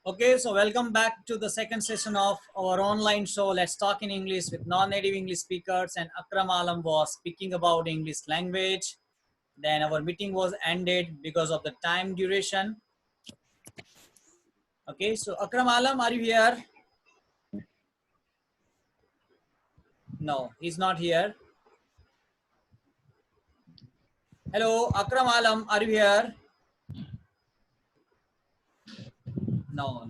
Okay, so welcome back to the second session of our online show, Let's Talk in English with non-native English speakers. And Akram Alam was speaking about English language. Then our meeting was ended because of the time duration. Okay, so Akram Alam, are you here? No, he's not here. Hello, Akram Alam, are you here? No.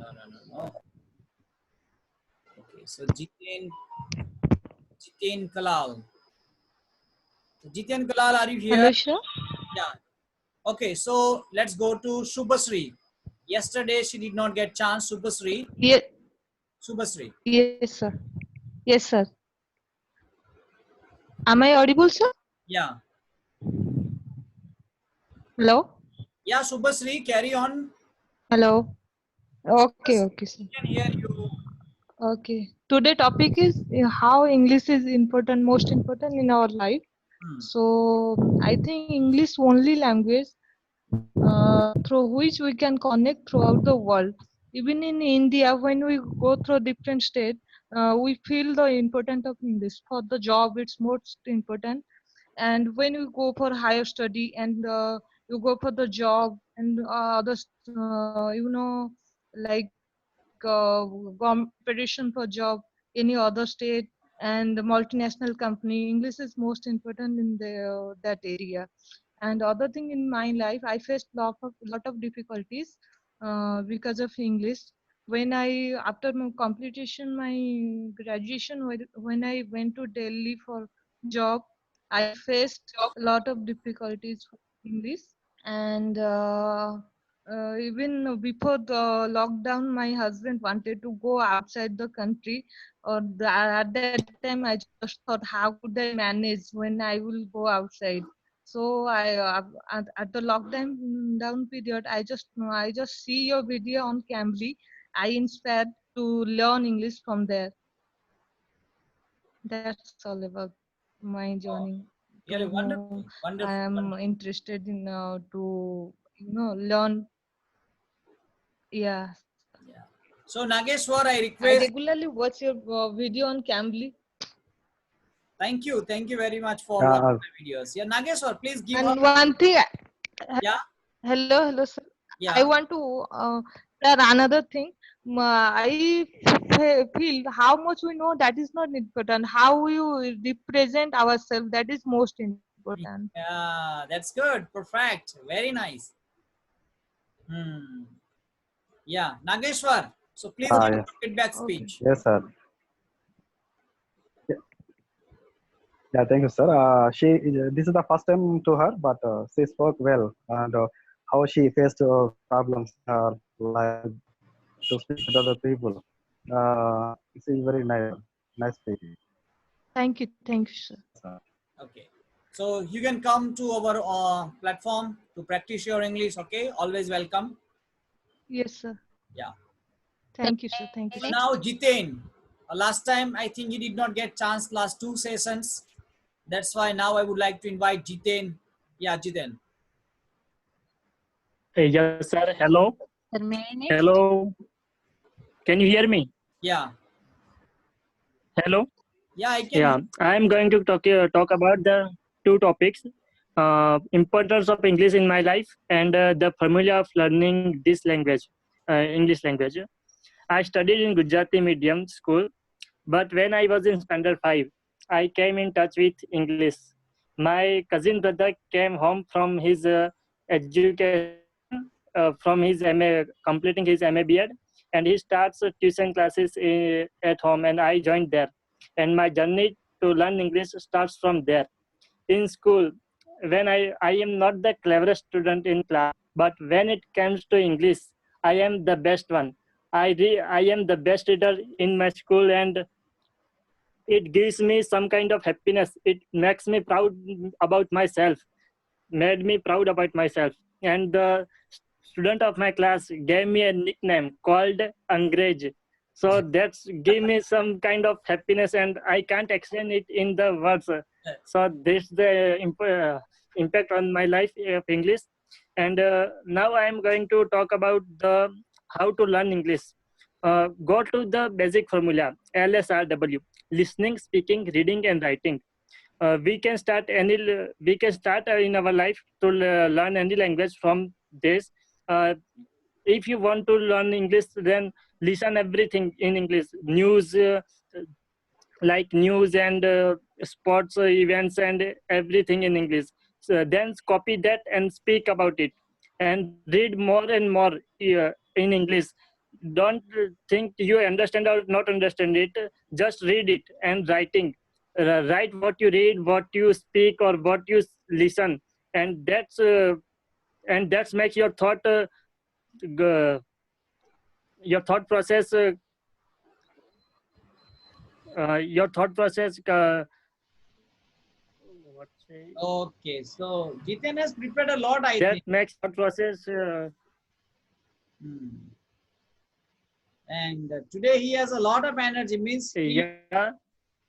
Okay, so Jitin Kalal. So Jitin Kalal, are you here? Hello, sir. Yeah. Okay, so let's go to Shubhasri. Yesterday she did not get chance. Shubhasri. Shubhasri. Yes, sir. Yes, sir. Am I audible, sir? Yeah. Hello. Yeah, Shubhasri, carry on. Hello. Okay, Shubhasri, okay, sir. we can hear you. Okay. Today topic is how English is important, most important in our life. So I think English only language through which we can connect throughout the world. Even in India, when we go through different states, we feel the importance of English. For the job, it's most important. And when you go for higher study and you go for the job and others, like competition for job, any other state and the multinational company, English is most important in that area. And other thing in my life, I faced lot of difficulties because of English. When I after my completion my graduation, when I went to Delhi for job, I faced a lot of difficulties with English. And even before the lockdown, my husband wanted to go outside the country. At that time, I just thought, how could I manage when I will go outside? So at the lockdown down period, I just see your video on Cambly. I inspired to learn English from there. That's all about my Oh, journey. really To wonderful. I Wonderful. am Wonderful. interested in to learn. Yeah, Yeah. So Nageshwar, I I request. regularly watch your video on Cambly. Thank you. Thank you very much for watching Uh, my videos. Yeah, Nageshwar, please give her. And one thing, Yeah. hello, sir. I Yeah. want to share another thing. I feel how much we know that is not important. How we represent ourselves, that is most important. Yeah, that's good. Perfect. Very nice. Yeah, Nageshwar. So please give yes, a feedback Okay. speech. yes, sir. Yeah, yeah, thank you, sir. This is the first time to her, but she spoke well, and how she faced problems in her life to speak with other people. It's very nice speaking. Thank you, sir. Yes, sir. Okay. So you can come to our platform to practice your English. Okay. Always welcome. Yes, sir. Yeah. Thank you, sir. Thank you, So sir. now Jitain. Last time I think he did not get chance last two sessions. That's why now I would like to invite Jitain. Yeah, Jitain. Yes, sir. Hello. Hello. Can you hear me? Yeah. Hello. Yeah, I can hear. Yeah, I am going to talk about the two topics: importance of English in my life and the formula of learning this language, English language. I studied in Gujarati medium school, but when I was in standard 5, I came in touch with English. My cousin brother came home from his education, from his MA, completing his MA BEd, and he starts tuition classes at home, and I joined there. And my journey to learn English starts from there. In school, when I am not the cleverest student in class, but when it comes to English, I am the best one. I am the best reader in my school, and it gives me some kind of happiness. It makes me proud about myself, made me proud about myself. And the student of my class gave me a nickname called Angrej. So that's give me some kind of happiness, and I can't explain it in the words. So this the impact on my life of English. And now I am going to talk about the how to learn English. Go to the basic formula LSRW: listening, speaking, reading, and writing. We can start in our life to learn any language from this. Uh, if you want to learn English, then listen everything in English. News, like news and sports events and everything in English. So then copy that and speak about it, and read more and more in English. Don't think you understand or not understand it. Just read it and writing. Write what you read, what you speak, or what you listen, and that's makes g- your thought process your thought process what say, Okay, so Jiten has prepared a lot, I that think. makes thought process Hmm. And today he has a lot of energy. Means yeah.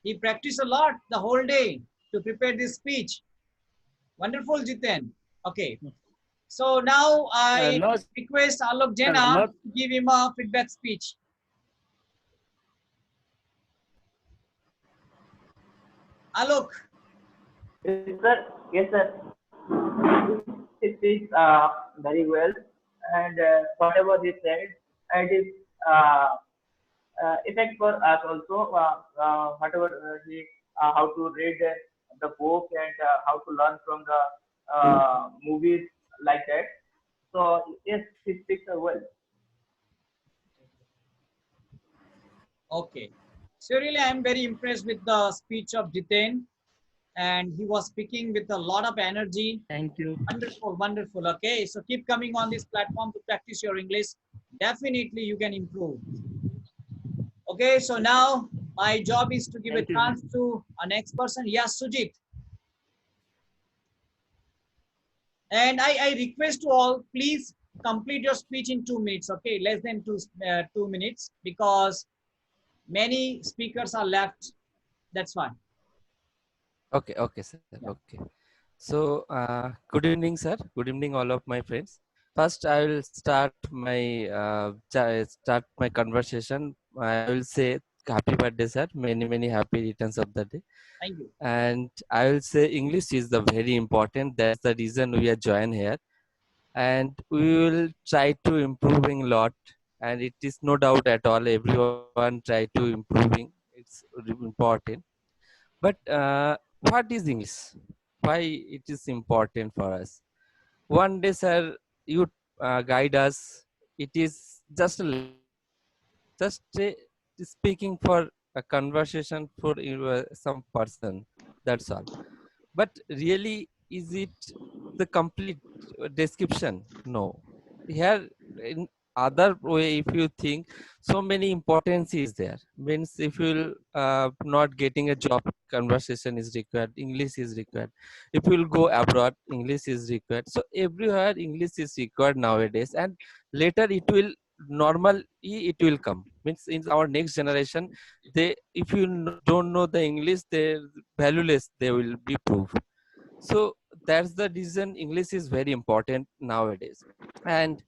he practiced a lot the whole day to prepare this speech. Wonderful, Jiten. Okay. So now I No, request Alok Jena not to give him a feedback speech. Alok. Yes, sir. Yes, sir. It is very well, and whatever he said, it is effect for us also. Whatever he how to read the book and how to learn from the movies like that. So yes, he speaks well. Okay. So really, I'm very impressed with the speech of Jiten, and he was speaking with a lot of energy. thank you. Wonderful, wonderful. Okay, so keep coming on this platform to practice your English. Definitely, you can improve. Okay, so now my job is to give a Thank you. chance to a next person. Yes, Sujit. And I request to all, please complete your speech in 2 minutes. Okay, less than 2 minutes, because many speakers are left. That's why. Okay, okay, sir. Yeah. Okay. So, good evening, sir. Good evening, all of my friends. First, I will start my conversation. I will say happy birthday, sir. Many, many happy returns of the day. Thank you. And I will say English is the very important. That's the reason we are joined here. And we will try to improving a lot. And it is no doubt at all. Everyone try to improving. It's important. But what is English? Why it is important for us? One day, sir, you guide us. It is just speaking for a conversation for some person. That's all. But really, is it the complete description? No. Here, in other way, if you think, so many importance is there. Means if you not getting a job, conversation is required. English is required. If you will go abroad, English is required. So everywhere, English is required nowadays, and later it will normally it will come. Means in our next generation, they if you don't know the English, they valueless they will be proved. So that's the reason English is very important nowadays. And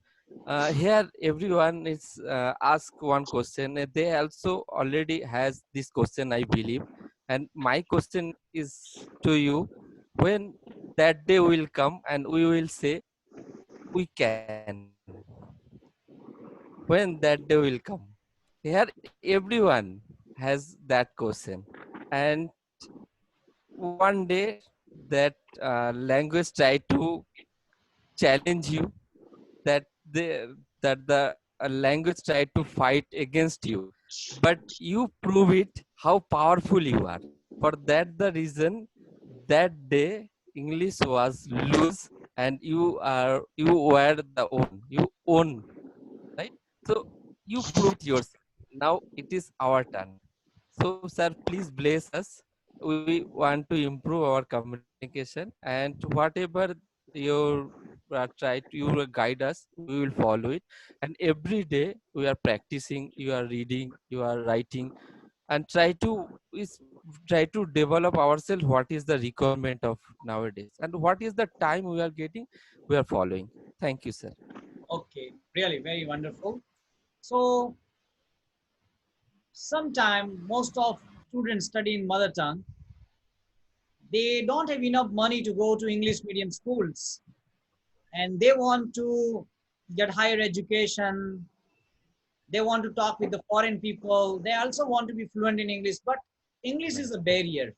here everyone is ask one question. They also already has this question, I believe. And my question is to you: when that day will come and we will say we can, when that day will come? Here everyone has that question. And one day that language try to challenge you, that the language try to fight against you, but you prove it how powerful you are. For that the reason, that day English was loose, and you were the own, right? So you proved yourself. Now it is our turn. So sir, please bless us. We want to improve our communication, and whatever you try to you will guide us, we will follow it. And every day we are practicing, you are reading, you are writing, and is try to develop ourselves what is the requirement of nowadays and what is the time we are getting, we are following. Thank you, sir. Okay, really very wonderful. So sometime most of students study in mother tongue. They don't have enough money to go to English medium schools, and they want to get higher education. They want to talk with the foreign people. They also want to be fluent in English, but English is a barrier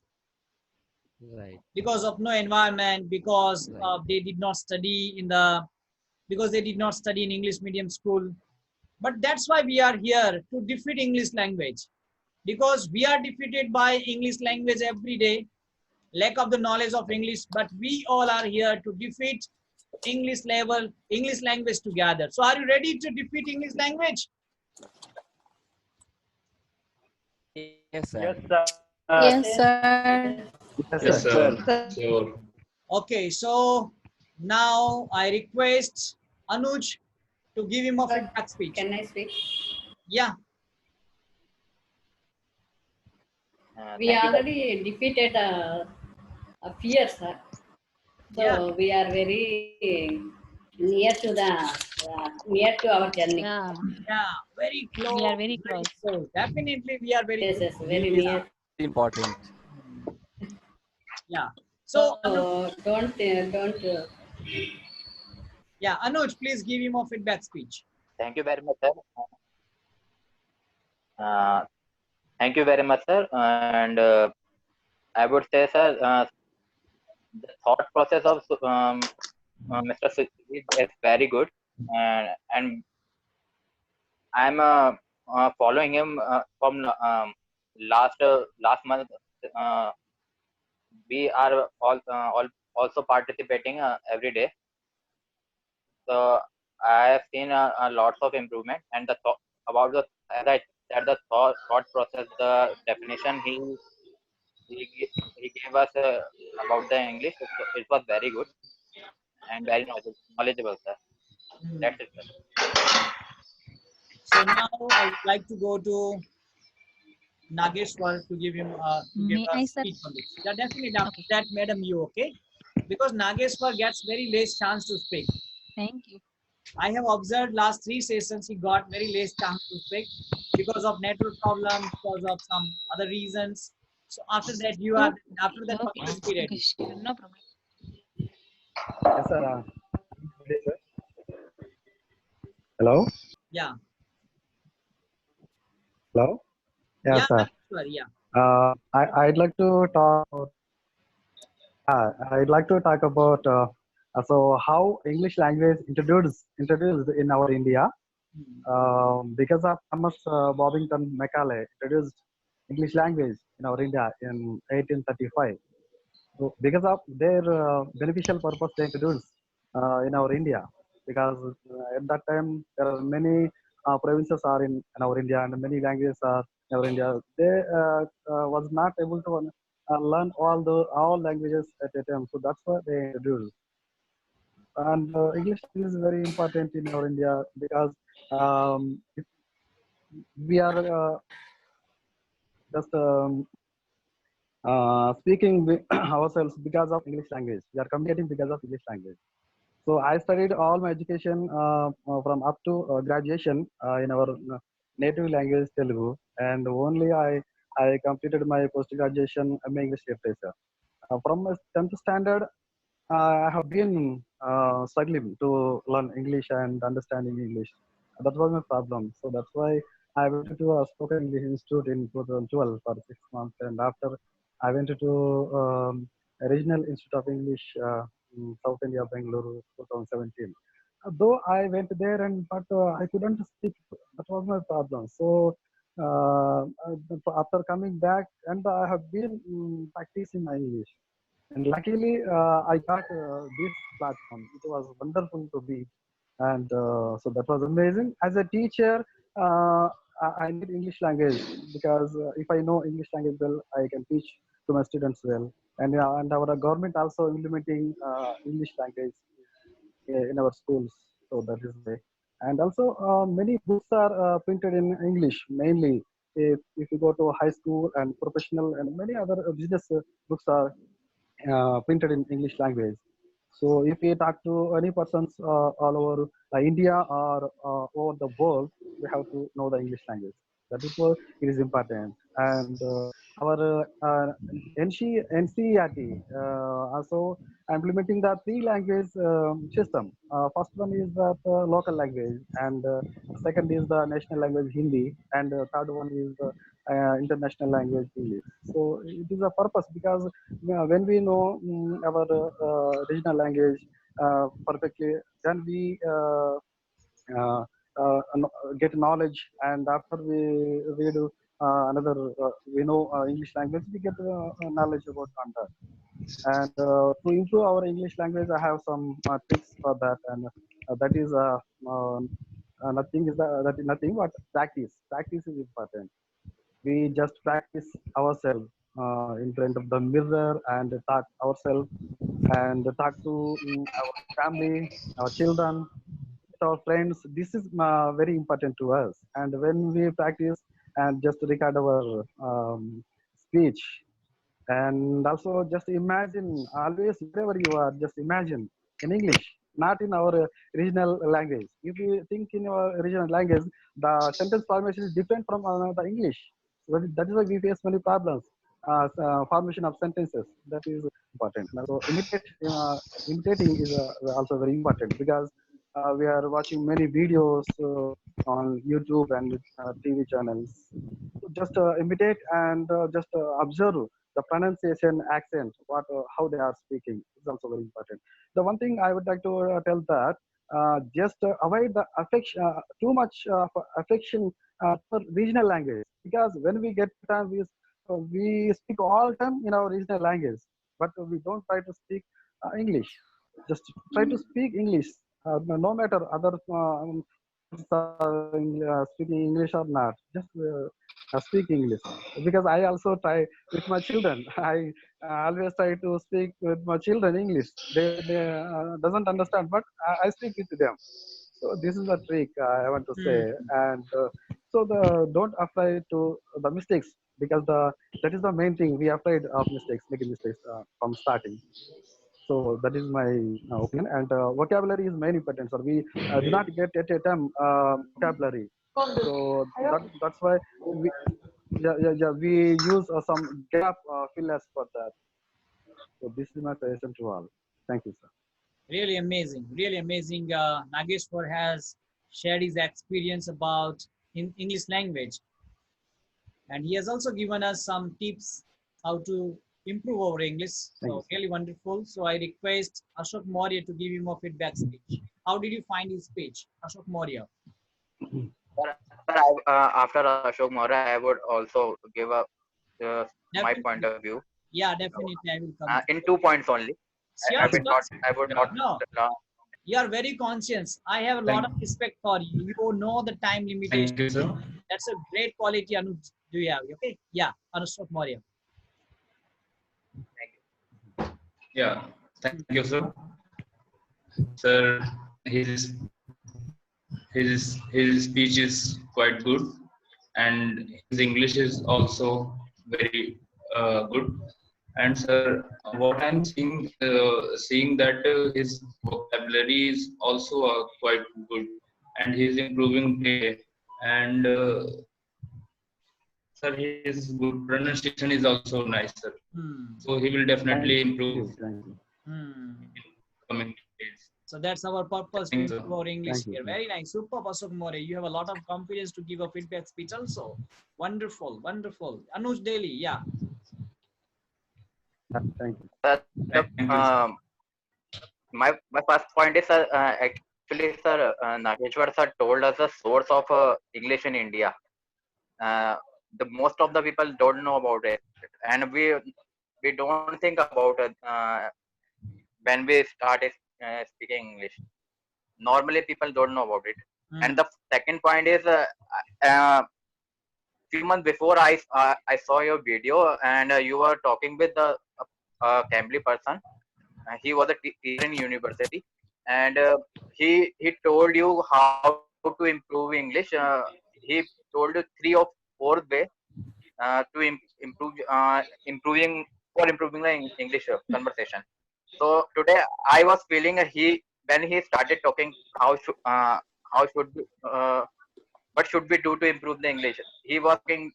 Right. because of no environment, because Right. they did not study in the, because they did not study in English medium school. But that's why we are here to defeat English language, because we are defeated by English language every day, lack of the knowledge of English. But we all are here to defeat English language together. So are you ready to defeat English language? Yes, sir. Yes, sir. Yes, sir. Yes, Yes, sir. sir. Sure. Okay, so now I request Anuj to give him a Sir, feedback speech. Can I speak? Yeah. We already defeated a fear, sir. So Yeah. we are very near to the near to our journey. Yeah, Yeah, very close. we are very close. Close. Definitely, we are very Yes, close. yes, very Yeah. near. Important. Yeah. So, So don't yeah, Anuj, please give him a feedback speech. Thank you very much, sir. Uh, Thank you very much, sir. And I would say, sir, the thought process of Mr. Sujit is very good, and I'm following him from last month. Uh, we are all also participating every day. So I have seen a lots of improvement, and the thought about the, as I said, the thought process, the definition he gave us about the English. It was very good and very knowledgeable, sir. That's it, sir. So now I would like to go to Nageshwar to give him to give May a I, sir? speech on this. Yeah, definitely. After Okay. that, Madam, you okay? Because Nageshwar gets very less chance to speak. Thank you. I have observed last 3 sessions he got very less chance to speak because of network problems, because of some other reasons. So after that, you are after that, Okay. please be Okay, ready. sure. No problem. Yes, sir. Ready, sir. Hello. Yeah. Hello. Yes, Yeah, sir. Nageshwar, yeah. I'd like to talk. I'd like to talk about so how English language introduced in our India because of Thomas Bobbington Macaulay introduced English language in our India in 1835. So because of their beneficial purpose, they introduced in our India, because at that time there are many provinces are in our India and many languages are in our India. They was not able to learn all languages at a time, so that's why they introduced. And English is very important in our India because if we are just speaking ourselves because of English language. We are communicating because of English language. So I studied all my education from up to graduation in our native language Telugu, and only I completed my post graduation English literature. From my 10th standard, I have been struggling to learn English and understanding English. That was my problem. So that's why I went to a spoken English institute in 2012 for 6 months, and after I went to Regional Institute of English in South India, Bangalore, 2017. Though I went there, but I couldn't speak. That was my problem. So after coming back, and I have been practicing my English. And luckily, I got this platform. It was wonderful to be, and so that was amazing. As a teacher, I need English language because if I know English language well, I can teach to my students well. And our government also implementing English language in our schools. So that is the way. And also, many books are printed in English mainly. If you go to high school and professional and many other business books are printed in English language. So if we talk to any persons all over India or over the world, we have to know the English language. That is why it is important. And our NCERT also implementing the three language system. First one is the local language, and second is the national language Hindi, and third one is the international language English. So it is a purpose because when we know our regional language perfectly, then we uh, get knowledge, and after we do another we know English language, we get knowledge about on that. And to improve our English language, I have some tricks for that, and that is nothing is that is nothing but practice. Practice is important. We just practice ourselves in front of the mirror and talk ourselves and talk to our family, our children, our friends. This is very important to us. And when we practice and just record our speech, and also just imagine always wherever you are, just imagine in English, not in our regional language. If you think in your regional language, the sentence formation is different from the English. So that is why we face many problems. Formation of sentences, that is important. So imitating is also very important because we are watching many videos on YouTube and TV channels. So just imitate and just observe the pronunciation, accent, how they are speaking is also very important. The one thing I would like to tell that just avoid the affection, too much affection for regional language, because when we get time, we speak all time in our regional language, but we don't try to speak English. Just try to speak English, no matter other speaking English or not. Just speak English, because I also try with my children. I always try to speak with my children English. They doesn't understand, but I speak with them. So this is the trick I want to say. And so the don't afraid to the mistakes, because that is the main thing. We are afraid of mistakes, making mistakes from starting. So that is my opinion. And vocabulary is main important. So we do not get at a time vocabulary. So that's why we use some gap fillers for that. So this is my suggestion to all. Thank you, sir. Really amazing, really amazing. Nageshwar has shared his experience about in English language, and he has also given us some tips how to improve our English. So really wonderful. So I request Ashok Maurya to give him a feedback speech. How did you find his speech, Ashok Maurya? Sir, after Ashok Maurya, I would also give up my point of view. Yeah, definitely. I will come. In 2 points only. Sure, I would not. No. You are very conscious. I have a lot of respect for you. You know the time limitation. Thank you, sir. That's a great quality, Anuj. Do you have? Okay. Yeah, Ashok Maurya. Yeah, thank you, sir. Sir, his speech is quite good, and his English is also very good. And sir, what I'm seeing that his vocabulary is also quite good, and he's improving day. And sir, his good pronunciation is also nice, sir. So he will definitely improve in coming days. So that's our purpose to improve our English here. Very nice. Super, Ashok Maurya. You have a lot of confidence to give a feedback speech also. Wonderful, wonderful. Anuj Daily, yeah. Thank you. My first point is, actually, sir, Nageshwar sir told us the source of English in India. The most of the people don't know about it, and we don't think about it when we started speaking English. Normally, people don't know about it. And the second point is, few months before I saw your video, and you were talking with the Cambly person. He was a teacher in university, and he told you how to improve English. He told you 3 or 4 ways to improving the English conversation. So today I was feeling when he started talking, how should what should we do to improve the English? He was talking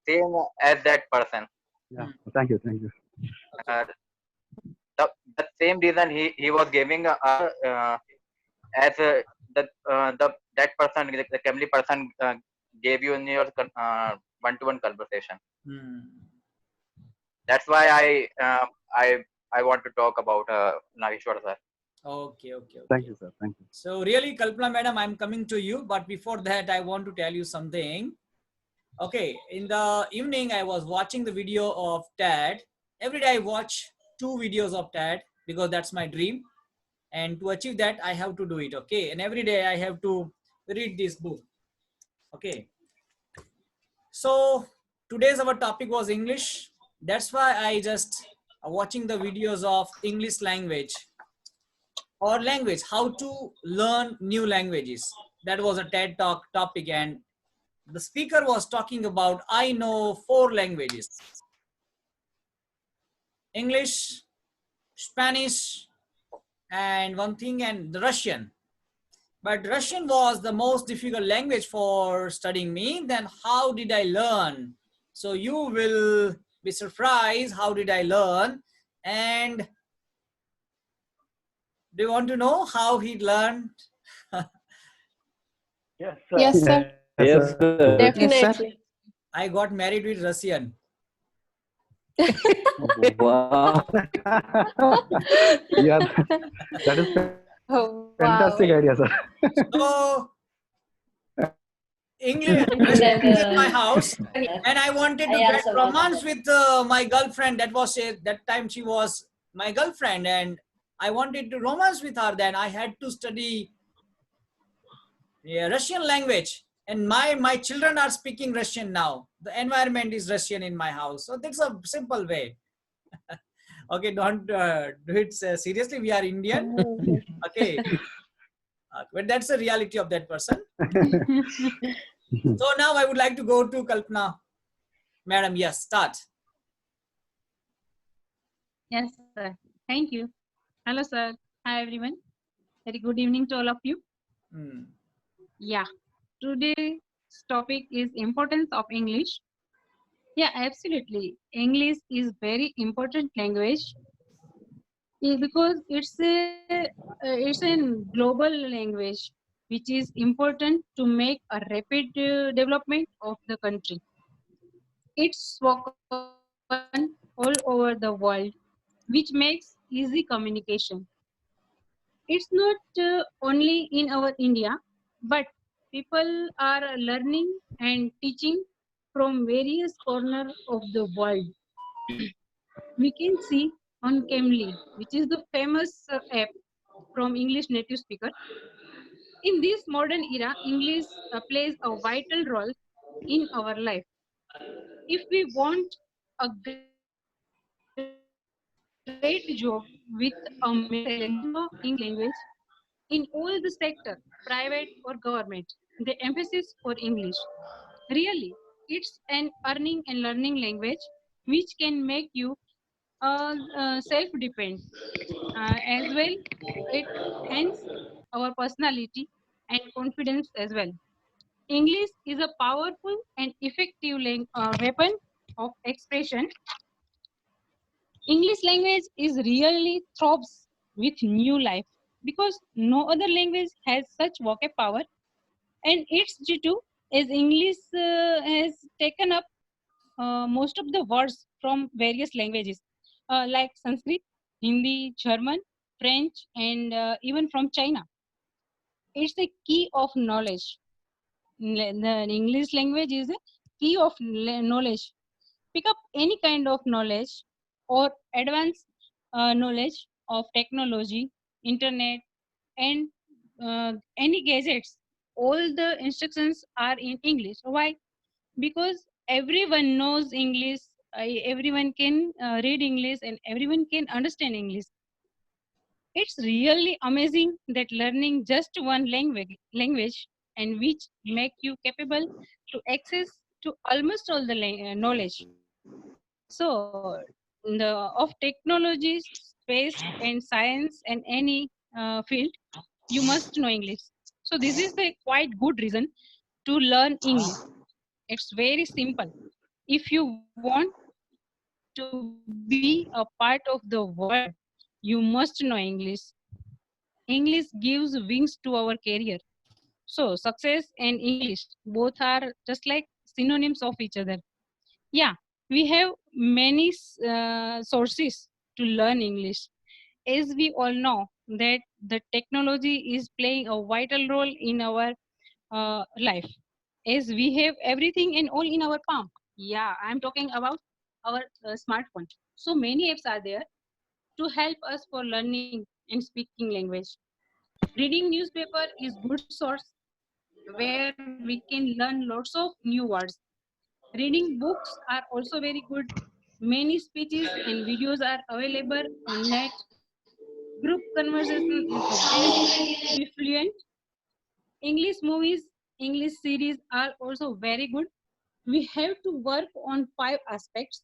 same as that person. Yeah. Thank you. Thank you. Uh, the same reason he was giving as the that person, the family person gave you in your one-to-one conversation. That's why I want to talk about Nageshwar sir. Okay. Thank you, sir. Thank you. So really, Kalpana madam, I'm coming to you, but before that, I want to tell you something. Okay, in the evening, I was watching the video of TED. Every day I watch 2 videos of TED because that's my dream. And to achieve that, I have to do it, okay? And every day I have to read this book, okay? So today's our topic was English. That's why I just watching the videos of English language or language, how to learn new languages. That was a TED Talk topic, and the speaker was talking about, I know 4 languages: English, Spanish, and one thing, and the Russian. But Russian was the most difficult language for studying me. Then how did I learn? So you will be surprised, how did I learn? And do you want to know how he learned? Yes, sir. Yes, sir. Yes, sir. Definitely. I got married with Russian. Wow. Yeah, that is Oh, fantastic wow. idea, sir. So English That, is in my house, yes. and I wanted to I get also got romance with my girlfriend. That was it. That time she was my girlfriend, and I wanted to romance with her. Then I had to study Russian language, and my children are speaking Russian now. The environment is Russian in my house, so that's a simple way. Okay, don't do it seriously. We are Indian. Okay, but that's the reality of that person. So now I would like to go to Kalpana. Madam, yes, start. Yes, sir. Thank you. Hello, sir. Hi, everyone. Very good evening to all of you. Yeah, today's topic is importance of English. Yeah, absolutely. English is very important language because it's a global language which is important to make a rapid development of the country. It's spoken all over the world, which makes easy communication. It's not only in our India, but people are learning and teaching from various corners of the world. We can see on Cambly, which is the famous app from English native speaker. In this modern era, English plays a vital role in our life. If we want a great job with a English language in all the sector, private or government, the emphasis for English. Really, it's an earning and learning language which can make you self-depend. As well, it enhances our personality and confidence as well. English is a powerful and effective weapon of expression. English language is really throbs with new life because no other language has such vocab power, and it's due to as English has taken up most of the words from various languages like Sanskrit, Hindi, German, French, and even from China. It's the key of knowledge. The English language is a key of knowledge. Pick up any kind of knowledge or advanced knowledge of technology, internet, and any gadgets. All the instructions are in English. Why? Because everyone knows English, everyone can read English, and everyone can understand English. It's really amazing that learning just one language and which make you capable to access to almost all the knowledge. So the of technology, space, and science, and any field, you must know English. So this is the quite good reason to learn English. It's very simple. If you want to be a part of the world, you must know English. English gives wings to our career. So success and English both are just like synonyms of each other. Yeah, we have many sources to learn English. As we all know that the technology is playing a vital role in our life, as we have everything and all in our palm. Yeah, I'm talking about our smartphone. So many apps are there to help us for learning and speaking language. Reading newspaper is good source where we can learn lots of new words. Reading books are also very good. Many speeches and videos are available on net. Group conversation is the best to be fluent. English movies, English series are also very good. We have to work on 5 aspects.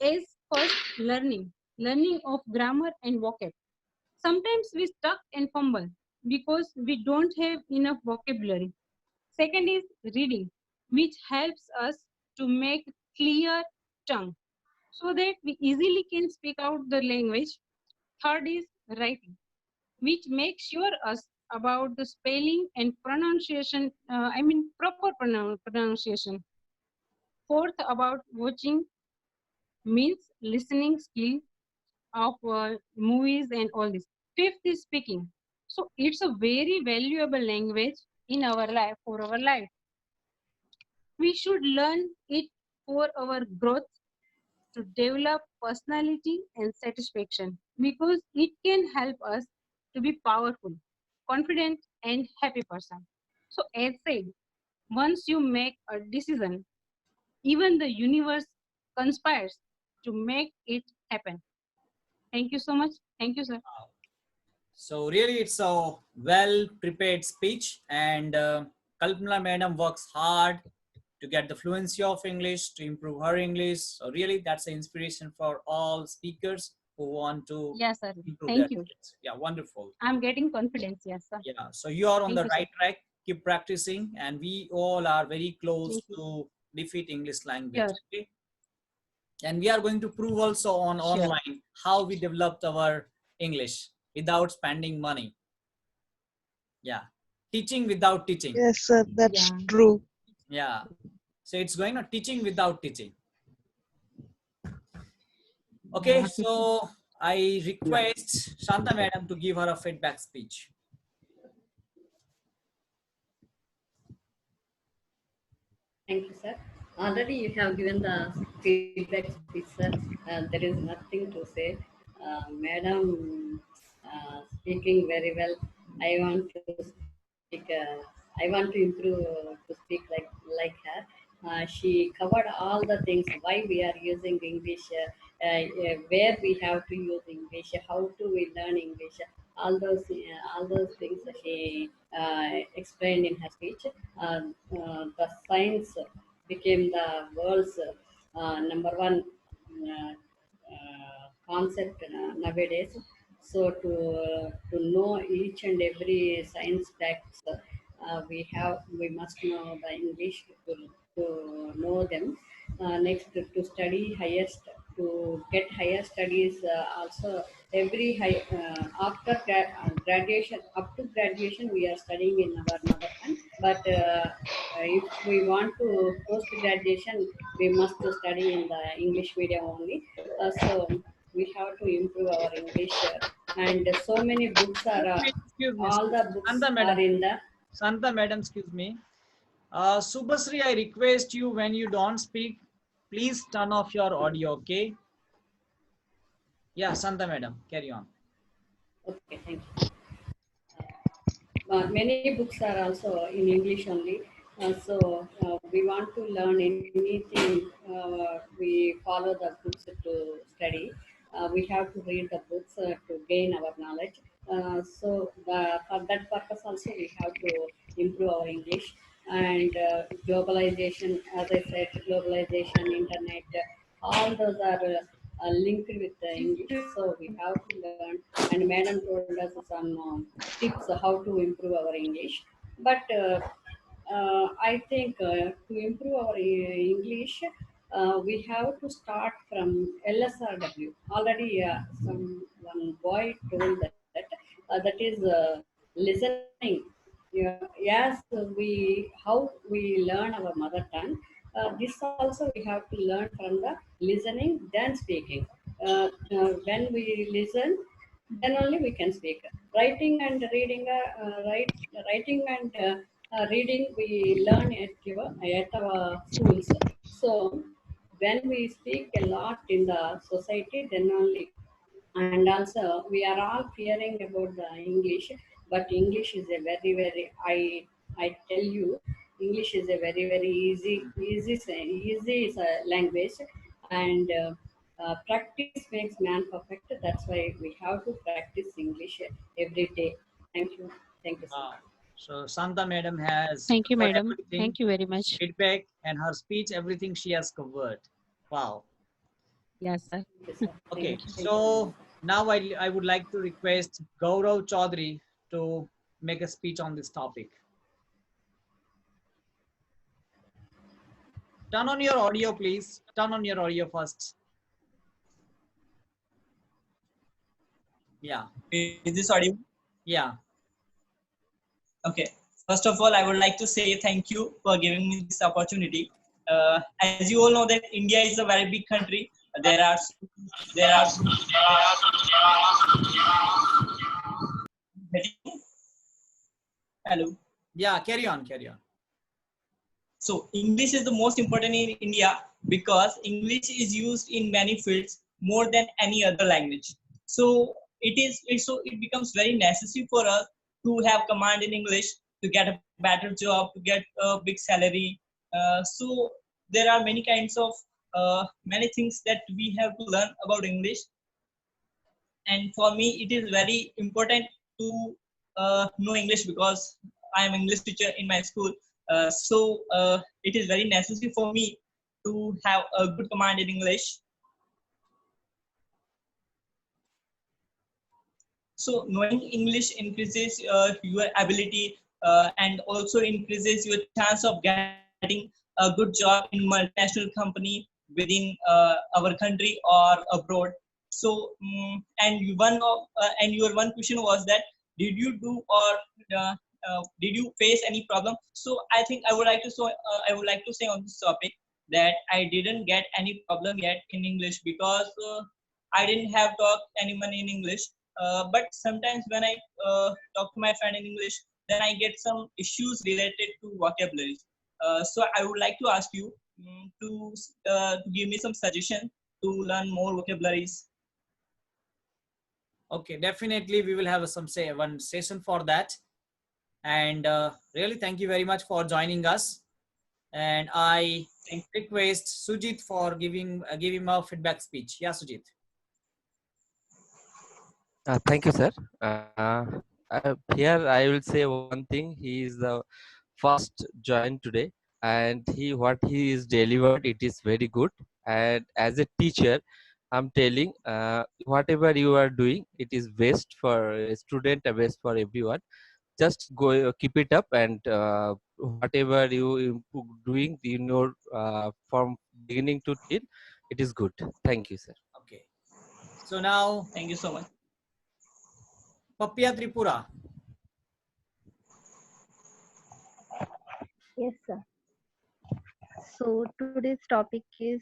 As first, learning of grammar and vocab. Sometimes we stuck and fumble because we don't have enough vocabulary. Second is reading, which helps us to make clear tongue so that we easily can speak out the language. Third is writing, which makes sure us about the spelling and pronunciation, proper pronunciation. Fourth, about watching, means listening skill of movies and all this. Fifth is speaking. So it's a very valuable language in our life, for our life. We should learn it for our growth, to develop personality and satisfaction, because it can help us to be powerful, confident, and happy person. So as said, once you make a decision, even the universe conspires to make it happen. Thank you so much. Thank you, sir. So really, it's a well-prepared speech, and Kalpana Madam works hard to get the fluency of English, to improve her English. So really, that's an inspiration for all speakers who want to Yes, sir. improve Thank their you. skills. Yeah, wonderful. I'm getting confidence. Yes, sir. Yeah, so you are on Thank the you, sir. right track. Keep practicing, and we all are very close Thank you. to defeat English language. Sure. Okay? And we are going to prove also on Sure. online how we developed our English without spending money. Yeah, teaching without teaching. Yes, sir, that's Yeah. true. Yeah, so it's going on teaching without teaching. Okay, so I request Shanta Madam to give her a feedback speech. Thank you, sir. Already you have given the feedback speech, sir. There is nothing to say. Madam speaking very well. I want to speak. I want to improve to speak like her. She covered all the things. Why we are using English, where we have to use English, how to we learn English. All those things she explained in her speech. The science became the world's number 1 uh, concept nowadays. So to know each and every science facts, we must know the English to know them. Next, to study to get higher studies, also every after graduation, up to graduation we are studying in our mother tongue. But if we want to post graduation, we must study in the English medium only. So we have to improve our English, and so many books are Excuse me, all the books Santa are Madam. in the Santa Madam, excuse me. Subhasri, I request you, when you don't speak, please turn off your audio, okay? Yeah, Santa Madam, carry on. okay, thank you. Many books are also in English only. So we want to learn anything. We follow the books to study. We have to read the books to gain our knowledge. For that purpose also we have to improve our English. And globalization, as I said, globalization, internet, all those are linked with the English. So we have to learn. And Madam told us some tips how to improve our English. But I think to improve our English, we have to start from LSRW. Already, one boy told that that is listening. Yeah, yes, how we learn our mother tongue. This also we have to learn from the listening, then speaking. When we listen, then only we can speak. Writing and reading, writing and reading we learn at our schools. So when we speak a lot in the society, then only. And also we are all fearing about the English, but English is a very, I tell you, English is a very easy language, and practice makes man perfect. That's why we have to practice English every day. Thank you so Wow. much. So Santa madam has Thank you, covered madam. everything, Thank you very much. feedback and her speech, everything she has covered. Wow. Yes, sir. Thank you, sir. Okay, Thank you. so now I would like to request Gaurav Chaudhary to make a speech on this topic. Turn on your audio, please. Turn on your audio first. Yeah, Is this audio? yeah. Okay. First of all, I would like to say thank you for giving me this opportunity. As you all know that India is a very big country. There are hello. Yeah, carry on, carry on. So English is the most important in India because English is used in many fields more than any other language. So it becomes very necessary for us to have command in English to get a better job, to get a big salary. So there are many kinds of many things that we have to learn about English. And for me, it is very important to know English because I am English teacher in my school. So it is very necessary for me to have a good command in English. So knowing English increases your ability and also increases your chance of getting a good job in multinational company within our country or abroad. So and your one question was that did you do or did you face any problem? So I think I would like to say on this topic that I didn't get any problem yet in English because I didn't have talked anyone in English. But sometimes when I talk to my friend in English, then I get some issues related to vocabulary. So I would like to ask you to give me some suggestion to learn more vocabularies. Okay, definitely we will have one session for that. And really thank you very much for joining us. And I request Sujit for give him a feedback speech. Yeah, Sujit. Thank you, sir. Here I will say one thing. He is the first join today, and what he is delivered, it is very good. And as a teacher, I'm telling, whatever you are doing, it is best for a student and best for everyone. Just go, keep it up, and whatever you doing, from beginning to till, it is good. Thank you, sir. Okay. So now, thank you so much. Papya Tripura. Yes, sir. So today's topic is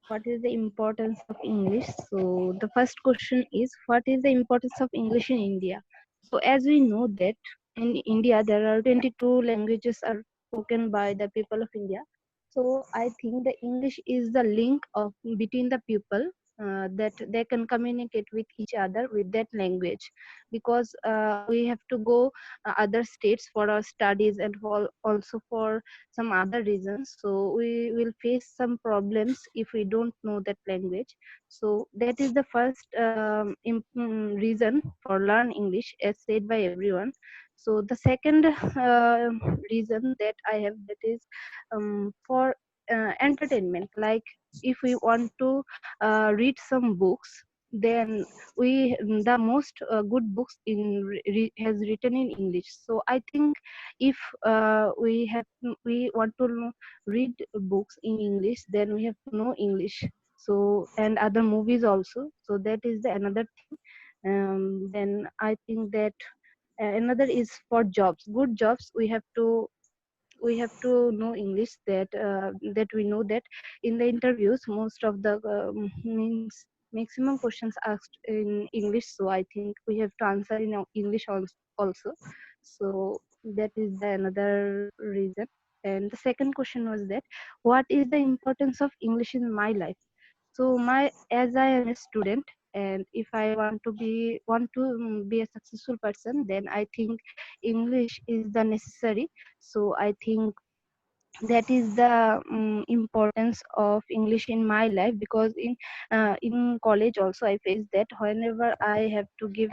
what is the importance of English? So the first question is what is the importance of English in India? So as we know that in India there are 22 languages are spoken by the people of India. So I think the English is the link of between the people that they can communicate with each other with that language, because we have to go other states for our studies and also for some other reasons. So we will face some problems if we don't know that language. So that is the first reason for learn English, as said by everyone. So the second reason that I have, that is for entertainment. Like if we want to read some books, then the most good books has written in English. So I think if we want to read books in English, then we have to know English. So, and other movies also. So that is the another thing. Then I think that another is for jobs, good jobs. We have to know English, that we know that in the interviews most of the means maximum questions asked in English. So I think we have to answer in English also. So that is the another reason. And the second question was that what is the importance of English in my life? So as I am a student, and if I want to be a successful person, then I think English is the necessary. So I think that is the importance of English in my life, because in college also I faced that whenever I have to give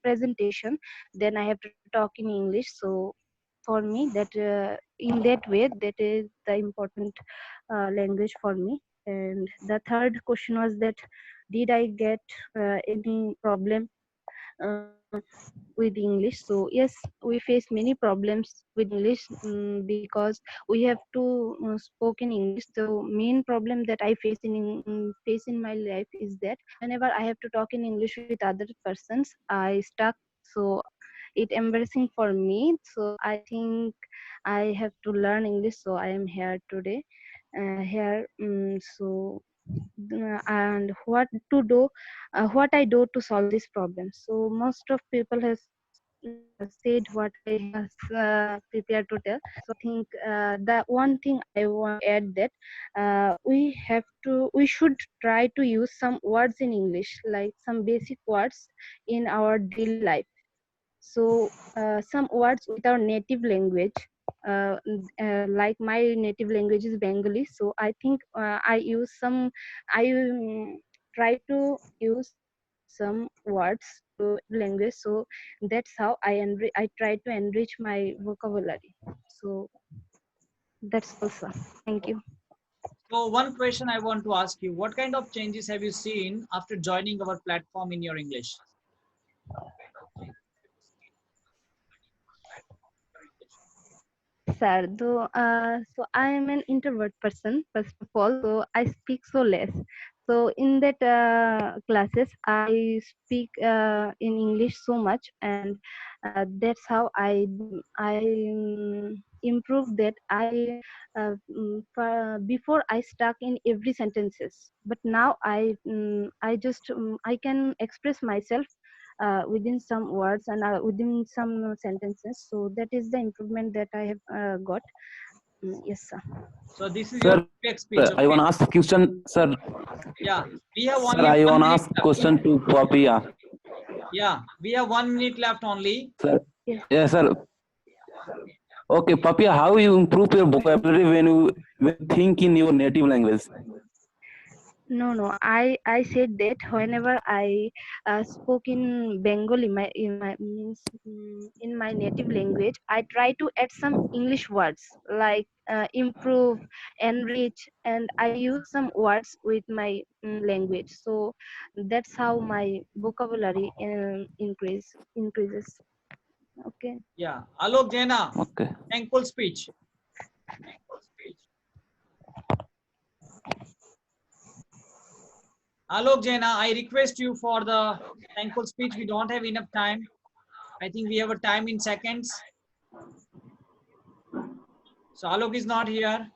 presentation, then I have to talk in English. So for me, that in that way, that is the important language for me. And the third question was that did I get any problem uh, with English? So yes, we face many problems with English, because we have to speak in English. The main problem that I face in my life is that whenever I have to talk in English with other persons, I stuck. So it embarrassing for me. So I think I have to learn English. So I am here today. And what I do to solve this problem. So most of people has said what I have prepared to tell. So I think the one thing I want to add that we should try to use some words in English, like some basic words in our daily life. So some words with our native language, like my native language is Bengali. So I think I try to use some words to language. So that's how I try to enrich my vocabulary. So that's also. Thank you. So one question I want to ask you, what kind of changes have you seen after joining our platform in your English? Sir, so I am an introvert person, first of all, so I speak so less. So in that classes, I speak in English so much, and that's how I improve that. Before I stuck in every sentences, but now I can express myself within some words and within some sentences. So that is the improvement that I have got. Yes, sir. So this is Sir, your quick speech. Okay? I want to ask a question, sir. Yeah, we have Sir, only I 1 want to minute ask left. question to Papia. Yeah, we have 1 minute left only. Sir, yes, sir. Okay, Papia, how you improve your vocabulary when you think in your native language? No. I said that whenever I spoke in Bengali, in my native language, I try to add some English words like improve, enrich, and I use some words with my language. So that's how my vocabulary increases. Okay. Yeah, Alok Jaina. Okay. Thankful speech. Alok Jaina, I request you for the thankful speech. We don't have enough time. I think we have a time in seconds. So Alok is not here.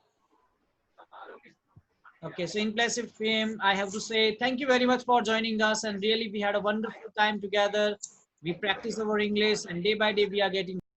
Okay, so in place of him, I have to say thank you very much for joining us, and really we had a wonderful time together. We practice our English, and day by day we are getting